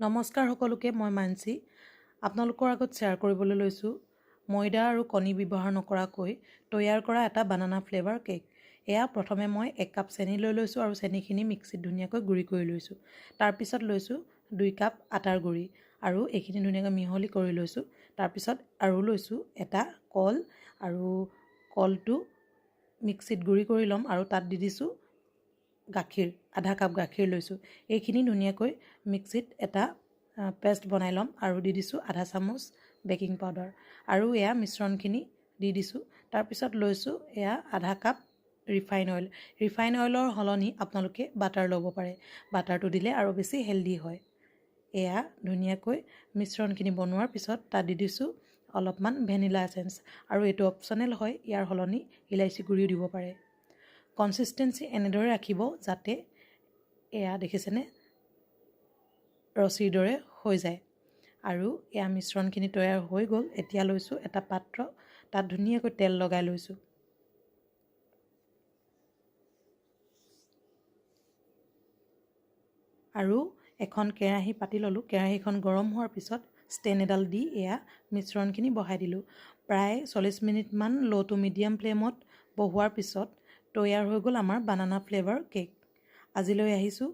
নমস্কাৰ সকলোকে মই মানসী আপোনালোকৰ আগত শ্বেয়াৰ কৰিবলৈ লৈছোঁ ময়দা আৰু কণী ব্যৱহাৰ নকৰাকৈ তৈয়াৰ কৰা এটা বানানা ফ্লেভাৰ কেক। এয়া প্ৰথমে মই 1 কাপ চেনি লৈ লৈছোঁ আৰু চেনিখিনি মিক্সিত ধুনীয়াকৈ গুড়ি কৰি লৈছোঁ। তাৰপিছত লৈছোঁ 2 কাপ আটাৰ গুড়ি আৰু এইখিনি ধুনীয়াকৈ মিহলি কৰি লৈছোঁ। তাৰপিছত আৰু লৈছোঁ এটা কল আৰু কলটো মিক্সিত গুড়ি কৰি ল'ম আৰু তাত দি দিছোঁ গাখীৰ, আধা কাপ গাখীৰ লৈছোঁ। এইখিনি ধুনীয়াকৈ মিক্সিত এটা পেষ্ট বনাই ল'ম আৰু দি দিছোঁ আধা চামুচ বেকিং পাউডাৰ আৰু এয়া মিশ্ৰণখিনি দি দিছোঁ। তাৰপিছত লৈছোঁ এয়া আধা কাপ ৰিফাইন অইল। ৰিফাইন অইলৰ সলনি আপোনালোকে বাটাৰ ল'ব পাৰে, বাটাৰটো দিলে আৰু বেছি হেল্ডি হয়। এয়া ধুনীয়াকৈ মিশ্ৰণখিনি বনোৱাৰ পিছত তাত দি দিছোঁ অলপমান ভেনিলা এছেঞ্চ আৰু এইটো অপশ্যনেল হয়, ইয়াৰ সলনি ইলাইচি গুড়িও দিব পাৰে। কনচিষ্টেঞ্চি এনেদৰে ৰাখিব যাতে এয়া দেখিছেনে ৰছীৰ দৰে হৈ যায়। আৰু এয়া মিশ্ৰণখিনি তৈয়াৰ হৈ গ'ল। এতিয়া লৈছোঁ এটা পাত্ৰ, তাত ধুনীয়াকৈ তেল লগাই লৈছোঁ। আৰু এখন কেৰাহী পাতি ল'লোঁ। কেৰাহীখন গৰম হোৱাৰ পিছত ষ্টেণ্ড এডাল দি এয়া মিশ্ৰণখিনি বহাই দিলোঁ। প্ৰায় 40 মিনিটমান ল' টু মিডিয়াম ফ্লেমত বহোৱাৰ পিছত তৈয়াৰ হৈ গ'ল আমাৰ বানানা ফ্লেভাৰ কেক। আজিলৈ আহিছোঁ,